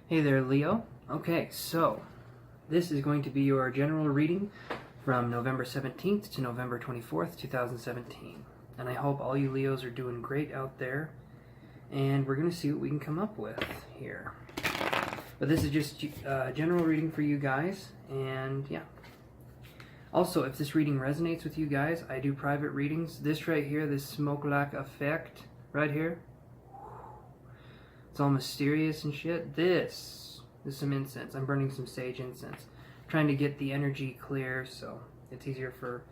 Hey there, Leo. Okay, so this is going to be your general reading from November 17th to November 24th, 2017. And I hope all you Leos are doing great out there. And we're going to see what we can come up with here. But this is just a general reading for you guys. And yeah. Also, if this reading resonates with you guys, I do private readings. This right here, this smoke lack effect right here. It's all mysterious and shit. This is some incense. I'm burning some sage incense. Trying to get the energy clear so it's easier for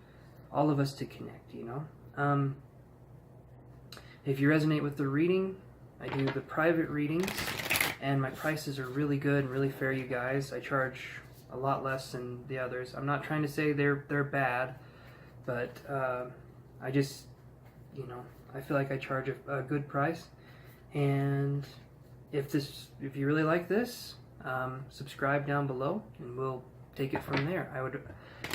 all of us to connect, you know? If you resonate with the reading, I do the private readings, and my prices are really good and really fair, you guys. I charge a lot less than the others. I'm not trying to say they're bad, but I just, you know, I feel like I charge a good price. And if you really like this, subscribe down below and we'll take it from there.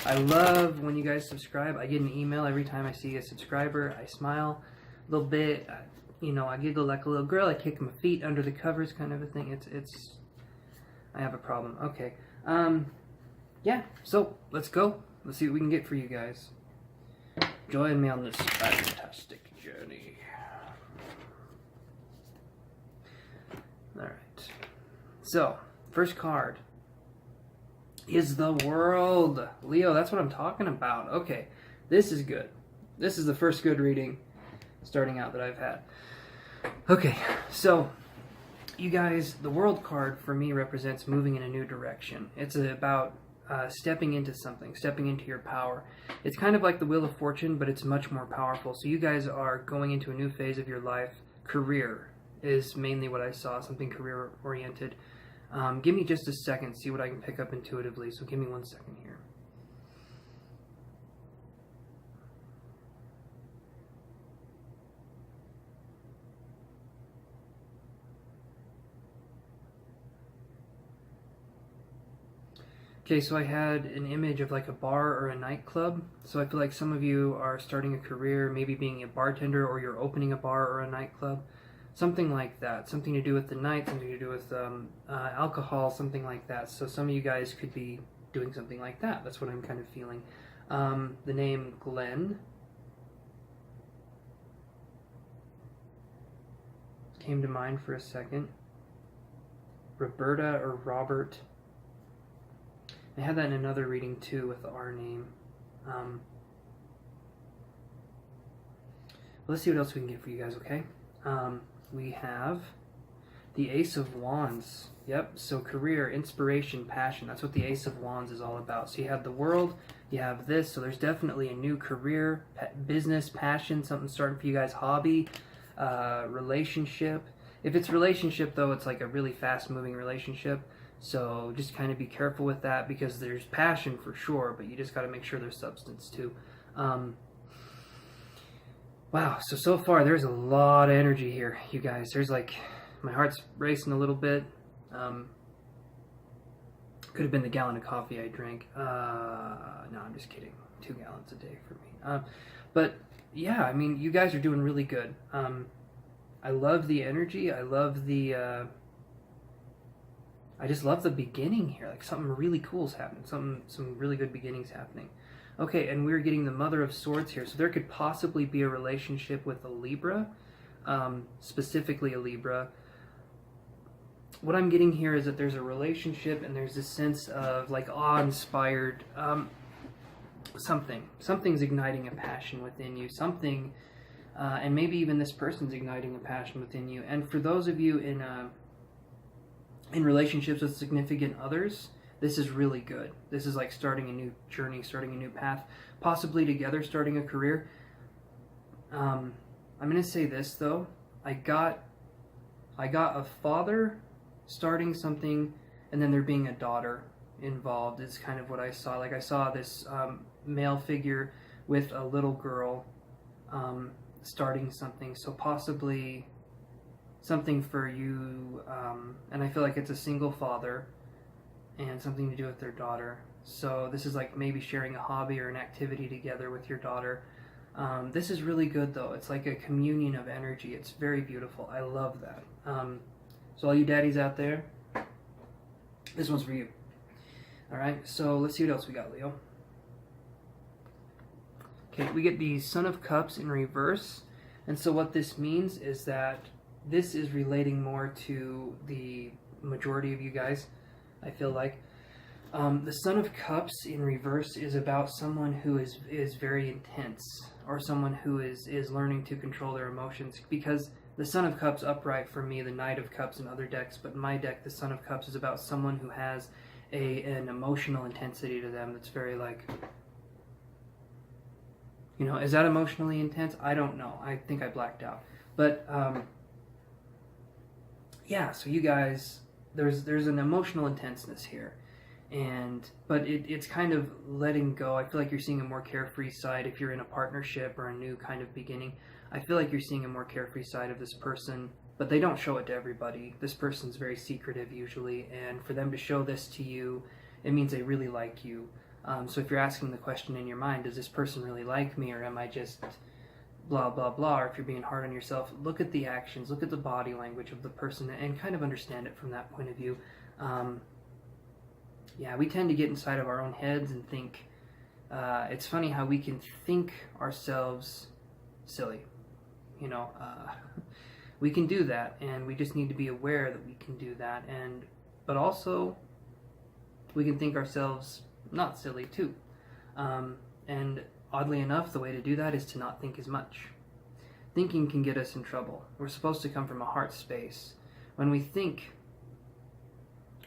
I love when you guys subscribe. I get an email every time I see a subscriber. I smile a little bit, you know, I giggle like a little girl. I kick my feet under the covers, kind of a thing. I have a problem. Okay. Yeah, so let's go. Let's see what we can get for you guys. Join me on this fantastic journey. Alright. So, first card is the World. Leo, that's what I'm talking about. Okay, this is good. This is the first good reading starting out that I've had. Okay, so you guys, the World card for me represents moving in a new direction. It's about stepping into something, stepping into your power. It's kind of like the Wheel of Fortune, but it's much more powerful. So you guys are going into a new phase of your life. Career is mainly what I saw, something career oriented. Give me just a second, see what I can pick up intuitively. So give me 1 second here. Okay, so I had an image of like a bar or a nightclub. So I feel like some of you are starting a career, maybe being a bartender, or you're opening a bar or a nightclub. Something like that. Something to do with the night, something to do with alcohol, something like that. So some of you guys could be doing something like that. That's what I'm kind of feeling. The name Glenn came to mind for a second. Roberta or Robert. I had that in another reading too with our name. Let's see what else we can get for you guys, okay? We have the Ace of Wands. Yep, so career, inspiration, passion. That's what the Ace of Wands is all about. So you have the World, you have this, so there's definitely a new career, business, passion, something starting for you guys, hobby, relationship. If it's relationship, though, it's like a really fast-moving relationship. So just kind of be careful with that because there's passion for sure, but you just got to make sure there's substance too. Wow, so far there's a lot of energy here, you guys. There's like, my heart's racing a little bit. Could have been the gallon of coffee I drank. No, I'm just kidding. 2 gallons a day for me. But yeah, I mean, you guys are doing really good. I love the energy. I love the... I just love the beginning here. Like something really cool is happening. Some really good beginnings happening. Okay, and we're getting the Mother of Swords here. So there could possibly be a relationship with a Libra, specifically a Libra. What I'm getting here is that there's a relationship and there's this sense of like awe-inspired something's igniting a passion within you. Something, and maybe even this person's igniting a passion within you. And for those of you in relationships with significant others, this is really good. This is like starting a new journey, starting a new path, possibly together starting a career. I'm going to say this though. I got a father starting something and then there being a daughter involved is kind of what I saw. Like I saw this male figure with a little girl starting something. So possibly something for you, and I feel like it's a single father and something to do with their daughter. So this is like maybe sharing a hobby or an activity together with your daughter. This is really good though. It's like a communion of energy. It's very beautiful. I love that. So all you daddies out there, This one's for you. All right, so let's see what else we got, Leo. Okay, we get the Son of Cups in reverse. And so what this means is that this is relating more to the majority of you guys, I feel like. The Son of Cups in reverse is about someone who is very intense, or someone who is learning to control their emotions, because the Son of Cups upright for me, the Knight of Cups in other decks, but in my deck, the Son of Cups is about someone who has an emotional intensity to them that's very like, you know, is that emotionally intense? I don't know. I think I blacked out. But yeah, so you guys, there's an emotional intenseness here, but it's kind of letting go. I feel like you're seeing a more carefree side if you're in a partnership or a new kind of beginning. I feel like you're seeing a more carefree side of this person, but they don't show it to everybody. This person's very secretive usually, and for them to show this to you, it means they really like you. So if you're asking the question in your mind, does this person really like me, or am I just blah, blah, blah, or if you're being hard on yourself, look at the actions, look at the body language of the person, and kind of understand it from that point of view. Yeah, we tend to get inside of our own heads and think, it's funny how we can think ourselves silly, you know, we can do that, and we just need to be aware that we can do that, but also we can think ourselves not silly too. And oddly enough, the way to do that is to not think as much. Thinking can get us in trouble. We're supposed to come from a heart space. When we think,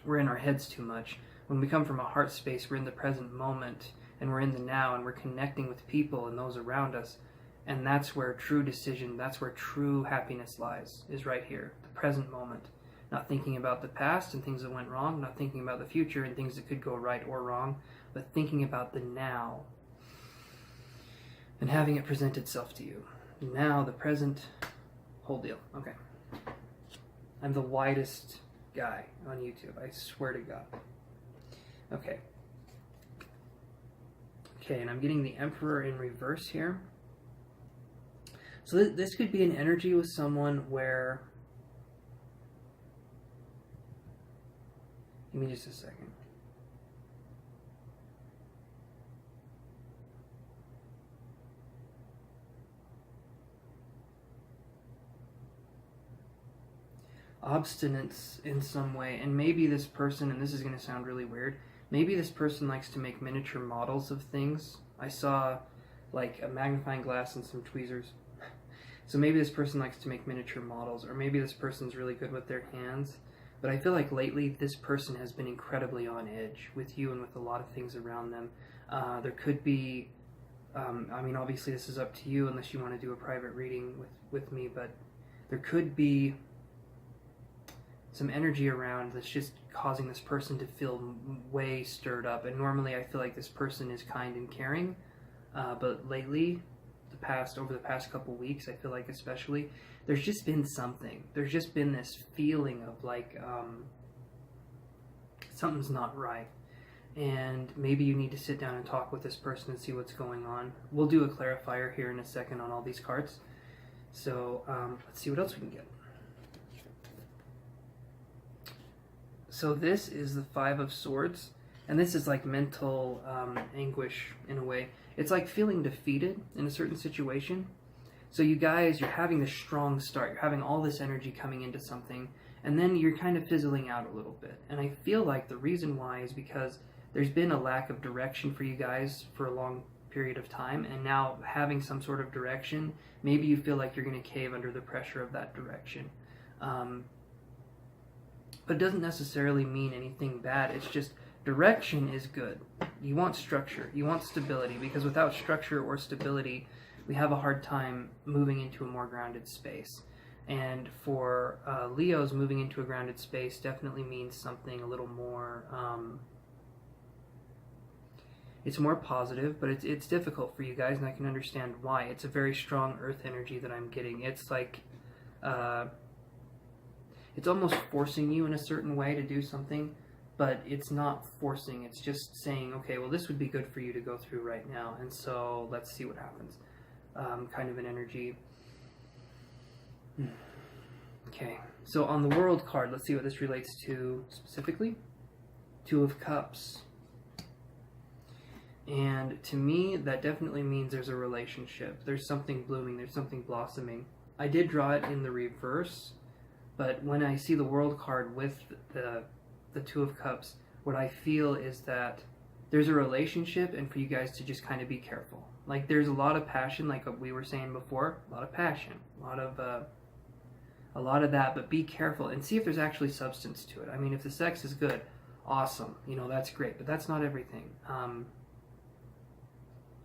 we're in our heads too much. When we come from a heart space, we're in the present moment, and we're in the now, and we're connecting with people and those around us. And that's where true decision, that's where true happiness lies, is right here, the present moment. Not thinking about the past and things that went wrong, not thinking about the future and things that could go right or wrong, but thinking about the now and having it present itself to you. Now, the present, whole deal. Okay. I'm the widest guy on YouTube, I swear to God. Okay. Okay, and I'm getting the Emperor in reverse here. So this could be an energy with someone where... Give me just a second. Obstinance in some way, and maybe this person, and this is going to sound really weird, maybe this person likes to make miniature models of things. I saw like a magnifying glass and some tweezers. So maybe this person likes to make miniature models, or maybe this person's really good with their hands. But I feel like lately this person has been incredibly on edge with you and with a lot of things around them. There could be, I mean, obviously this is up to you unless you want to do a private reading with me, but there could be some energy around that's just causing this person to feel way stirred up. And normally I feel like this person is kind and caring, but lately, over the past couple weeks, I feel like especially, there's just been something. There's just been this feeling of like something's not right. And maybe you need to sit down and talk with this person and see what's going on. We'll do a clarifier here in a second on all these cards. So let's see what else we can get. So this is the Five of Swords, and this is like mental anguish in a way. It's like feeling defeated in a certain situation. So you guys, you're having this strong start, you're having all this energy coming into something, and then you're kind of fizzling out a little bit. And I feel like the reason why is because there's been a lack of direction for you guys for a long period of time, and now having some sort of direction, maybe you feel like you're going to cave under the pressure of that direction. But it doesn't necessarily mean anything bad. It's just direction is good. You want structure. You want stability, because without structure or stability, we have a hard time moving into a more grounded space. And for Leos, moving into a grounded space definitely means something a little more... it's more positive, but it's difficult for you guys, and I can understand why. It's a very strong earth energy that I'm getting. It's like... it's almost forcing you in a certain way to do something, but it's not forcing. It's just saying, okay, well, this would be good for you to go through right now, and so let's see what happens. Kind of an energy. Okay, so on the World card, let's see what this relates to specifically. Two of Cups. And to me, that definitely means there's a relationship. There's something blooming. There's something blossoming. I did draw it in the reverse, but when I see the World card with the Two of Cups, what I feel is that there's a relationship, and for you guys to just kind of be careful. Like, there's a lot of passion, like we were saying before, a lot of passion, a lot of that, but be careful and see if there's actually substance to it. I mean, if the sex is good, awesome, that's great, but that's not everything.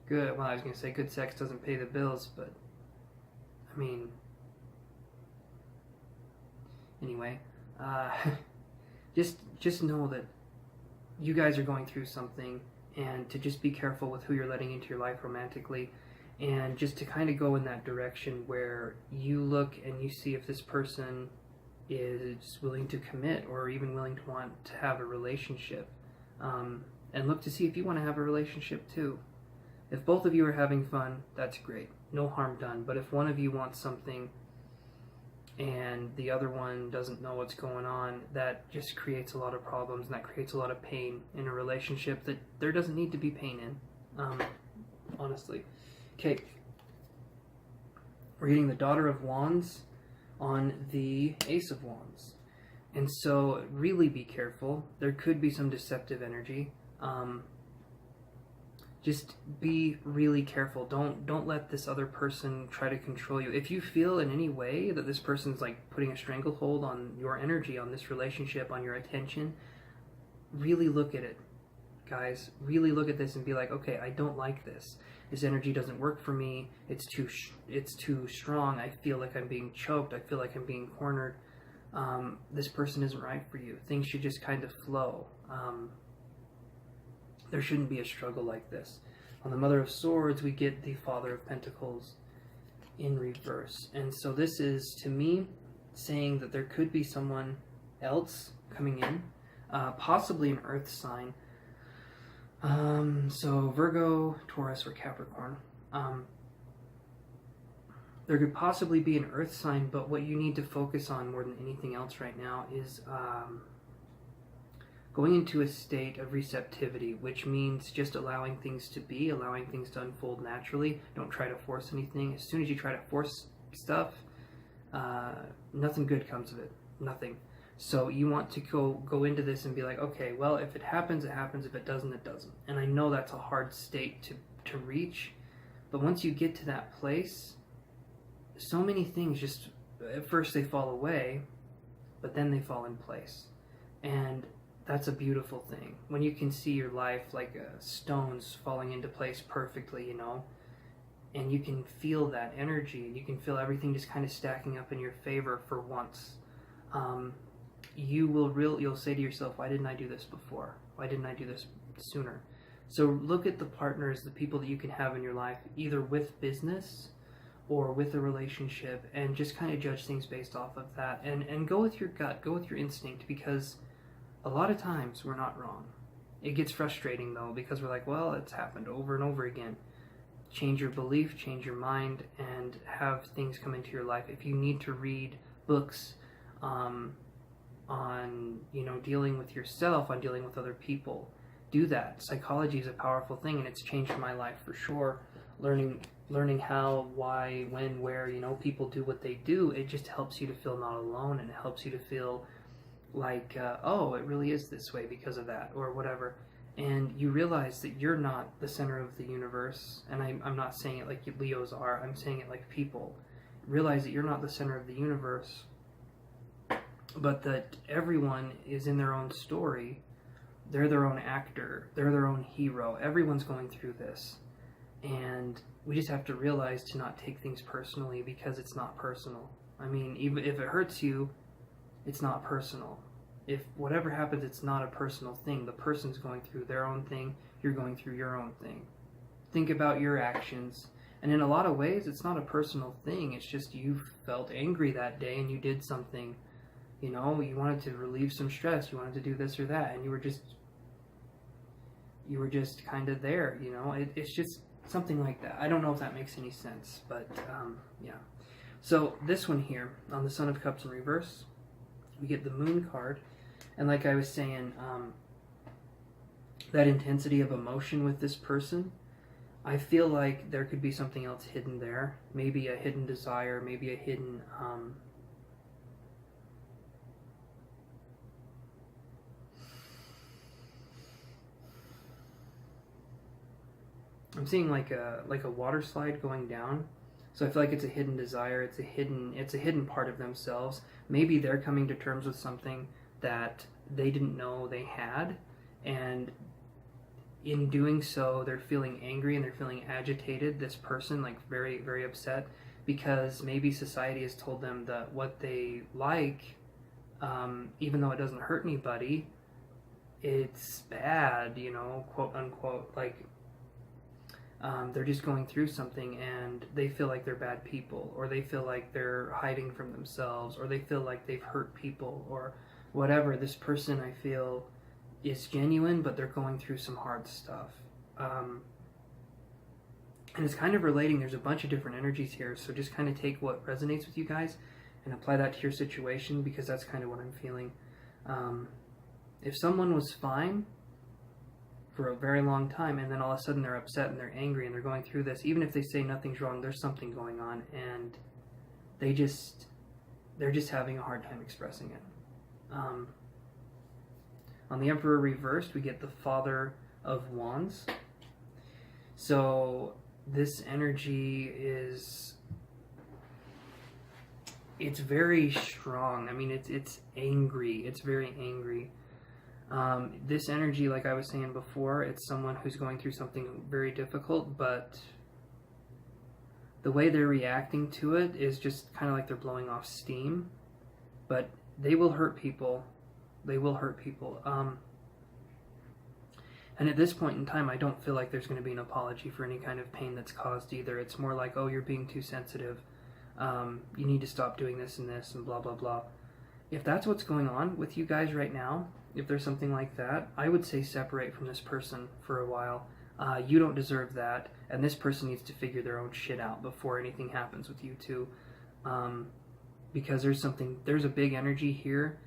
Good, well, I was going to say good sex doesn't pay the bills, but, I mean, anyway, just know that you guys are going through something, and to just be careful with who you're letting into your life romantically, and just to kind of go in that direction where you look and you see if this person is willing to commit or even willing to want to have a relationship, and look to see if you want to have a relationship too. If both of you are having fun, that's great, no harm done. But if one of you wants something and the other one doesn't know what's going on, that just creates a lot of problems, and that creates a lot of pain in a relationship that there doesn't need to be pain in, honestly. Okay, we're getting the Daughter of Wands on the Ace of Wands, and so really be careful. There could be some deceptive energy. Just be really careful. Don't let this other person try to control you. If you feel in any way that this person's like putting a stranglehold on your energy, on this relationship, on your attention, really look at it, guys. Really look at this and be like, okay, I don't like this. This energy doesn't work for me. It's too strong. I feel like I'm being choked. I feel like I'm being cornered. This person isn't right for you. Things should just kind of flow. There shouldn't be a struggle like this. On the Mother of Swords, we get the Father of Pentacles in reverse. And so this is, to me, saying that there could be someone else coming in, possibly an earth sign. So Virgo, Taurus, or Capricorn. There could possibly be an earth sign, but what you need to focus on more than anything else right now is going into a state of receptivity, which means just allowing things to be, allowing things to unfold naturally. Don't try to force anything. As soon as you try to force stuff, nothing good comes of it. Nothing. So you want to go into this and be like, okay, well, if it happens, it happens. If it doesn't, it doesn't. And I know that's a hard state to reach, but once you get to that place, so many things just, at first they fall away, but then they fall in place. And that's a beautiful thing. When you can see your life like stones falling into place perfectly, and you can feel that energy, and you can feel everything just kind of stacking up in your favor for once. You'll say to yourself, why didn't I do this before? Why didn't I do this sooner? So look at the partners, the people that you can have in your life, either with business or with a relationship, and just kind of judge things based off of that, and go with your gut, go with your instinct, because a lot of times we're not wrong. It gets frustrating though, because we're like, well, it's happened over and over again. Change your belief, change your mind, and have things come into your life. If you need to read books on dealing with yourself, on dealing with other people, do that. Psychology is a powerful thing, and it's changed my life for sure. Learning how, why, when, where, people do what they do, it just helps you to feel not alone, and it helps you to feel like, oh, it really is this way because of that, or whatever. And you realize that you're not the center of the universe, and I'm not saying it like Leos are, I'm saying it like people. Realize that you're not the center of the universe, but that everyone is in their own story. They're their own actor, they're their own hero. Everyone's going through this, and we just have to realize to not take things personally, because it's not personal. I mean, even if it hurts you, it's not personal. If whatever happens, it's not a personal thing. The person's going through their own thing, you're going through your own thing. Think about your actions, and in a lot of ways, it's not a personal thing. It's just you felt angry that day and you did something. You wanted to relieve some stress, you wanted to do this or that, and you were just kind of there. It's just something like that. I don't know if that makes any sense, but yeah. So this one here, on the Son of Cups in reverse, we get the Moon card, and like I was saying, that intensity of emotion with this person, I feel like there could be something else hidden there. Maybe a hidden desire, maybe a hidden I'm seeing like a water slide going down. So I feel like it's a hidden desire, it's a hidden part of themselves. Maybe they're coming to terms with something that they didn't know they had, and in doing so they're feeling angry and they're feeling agitated, this person, like very, very upset, because maybe society has told them that what they like, even though it doesn't hurt anybody, it's bad, you know, quote unquote. Like they're just going through something and they feel like they're bad people, or they feel like they're hiding from themselves, or they feel like they've hurt people, or whatever. This person, I feel, is genuine, but they're going through some hard stuff. And it's kind of relating. There's a bunch of different energies here, so just kind of take what resonates with you guys and apply that to your situation, because that's kind of what I'm feeling. If someone was fine for a very long time, and then all of a sudden they're upset and they're angry and they're going through this, even if they say nothing's wrong, there's something going on, and they're just having a hard time expressing it. On the Emperor reversed, we get the Father of Wands. So this energy it's very strong. I mean, it's angry. It's very angry. This energy, like I was saying before, it's someone who's going through something very difficult, but the way they're reacting to it is just kind of like they're blowing off steam. But they will hurt people. They will hurt people. And at this point in time, I don't feel like there's going to be an apology for any kind of pain that's caused either. It's more like, oh, you're being too sensitive. You need to stop doing this and this and blah, blah, blah. If that's what's going on with you guys right now, if there's something like that, I would say separate from this person for a while. You don't deserve that, and this person needs to figure their own shit out before anything happens with you two. Because there's a big energy here,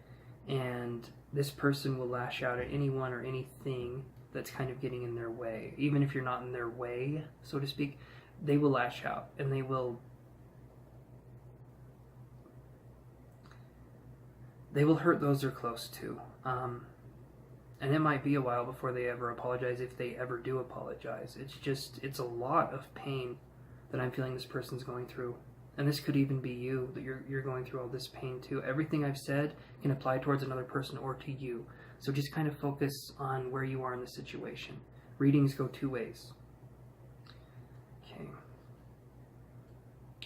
and this person will lash out at anyone or anything that's kind of getting in their way. Even if you're not in their way, so to speak, they will lash out, and they will hurt those they're close to. And it might be a while before they ever apologize, if they ever do apologize. It's a lot of pain that I'm feeling this person's going through. And this could even be you, that you're going through all this pain too. Everything I've said can apply towards another person or to you. So just kind of focus on where you are in the situation. Readings go two ways. Okay.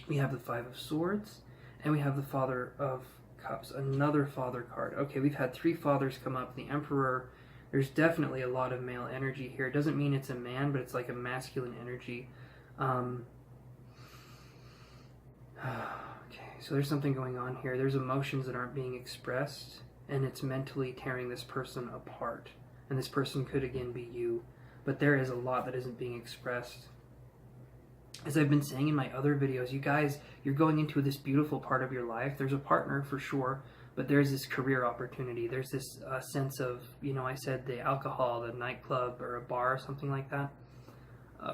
We have the Five of Swords, and we have the Father of Cups, another Father card. Okay, we've had three fathers come up. The Emperor, there's definitely a lot of male energy here. It doesn't mean it's a man, but it's like a masculine energy. Okay, so there's something going on here. There's emotions that aren't being expressed, and it's mentally tearing this person apart. And this person could again be you, but there is a lot that isn't being expressed. As I've been saying in my other videos, you guys, you're going into this beautiful part of your life. There's a partner for sure, but there's this career opportunity. There's this sense of, you know, I said the alcohol, the nightclub, or a bar, or something like that.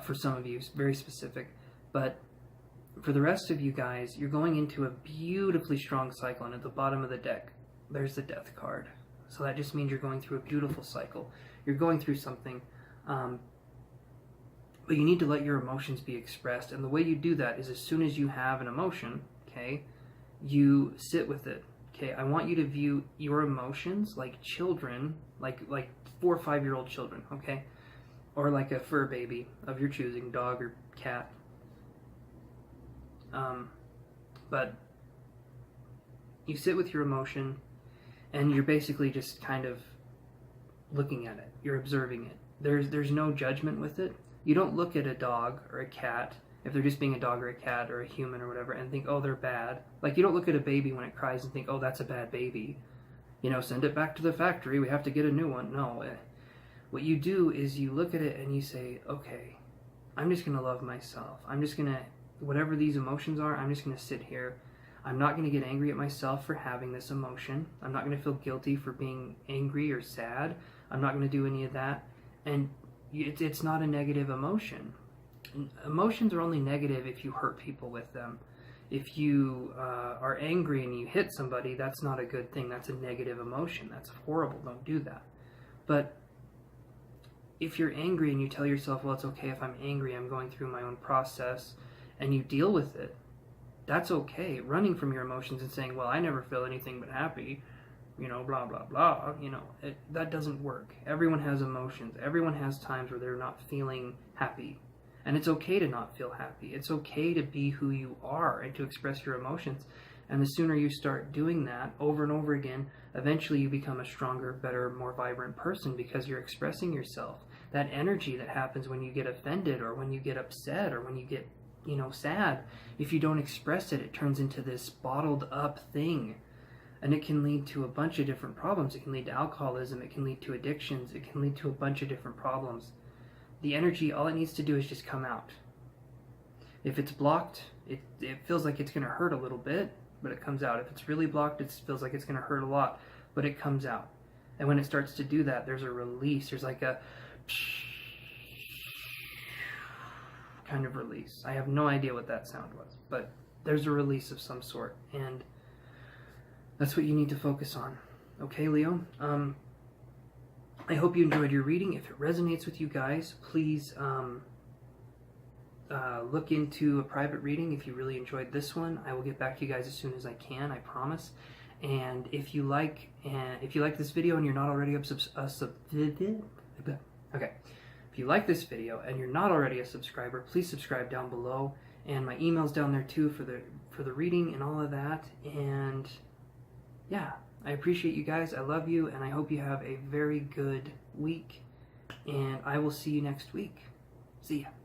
For some of you, it's very specific. But for the rest of you guys, you're going into a beautifully strong cycle, and at the bottom of the deck, there's the Death card. So that just means you're going through a beautiful cycle. You're going through something, but you need to let your emotions be expressed, and the way you do that is as soon as you have an emotion, okay, you sit with it. Okay, I want you to view your emotions like children, like 4 or 5 year old children, okay, or like a fur baby of your choosing, dog or cat. But you sit with your emotion, and you're basically just kind of looking at it. You're observing it. There's no judgment with it. You don't look at a dog or a cat, if they're just being a dog or a cat or a human or whatever, and think, oh, they're bad. Like, you don't look at a baby when it cries and think, oh, that's a bad baby. You know, send it back to the factory. We have to get a new one. No. What you do is you look at it and you say, okay, I'm just going to love myself. I'm just going to, whatever these emotions are, I'm just going to sit here. I'm not going to get angry at myself for having this emotion. I'm not going to feel guilty for being angry or sad. I'm not going to do any of that. And it's not a negative emotion. Emotions are only negative if you hurt people with them. If you are angry and you hit somebody, that's not a good thing. That's a negative emotion. That's horrible. Don't do that. But if you're angry and you tell yourself, well, it's okay if I'm angry, I'm going through my own process, and you deal with it, that's okay. Running from your emotions and saying, well, I never feel anything but happy, blah, blah, blah, that doesn't work. Everyone has emotions. Everyone has times where they're not feeling happy. And it's okay to not feel happy. It's okay to be who you are and to express your emotions. And the sooner you start doing that over and over again, eventually you become a stronger, better, more vibrant person because you're expressing yourself. That energy that happens when you get offended or when you get upset or when you get, sad, if you don't express it, it turns into this bottled up thing. And it can lead to a bunch of different problems. It can lead to alcoholism. It can lead to addictions. It can lead to a bunch of different problems. The energy, all it needs to do is just come out. If it's blocked, it feels like it's going to hurt a little bit, but it comes out. If it's really blocked, it feels like it's going to hurt a lot, but it comes out. And when it starts to do that, there's a release. There's like a kind of release. I have no idea what that sound was, but there's a release of some sort, and that's what you need to focus on. Okay, Leo? I hope you enjoyed your reading. If it resonates with you guys, please look into a private reading. If you really enjoyed this one, I will get back to you guys as soon as I can, I promise. And if you like this video and you're not already if you like this video and you're not already a subscriber, please subscribe down below. And my email's down there too for the reading and all of that. And yeah, I appreciate you guys. I love you, and I hope you have a very good week. And I will see you next week. See ya.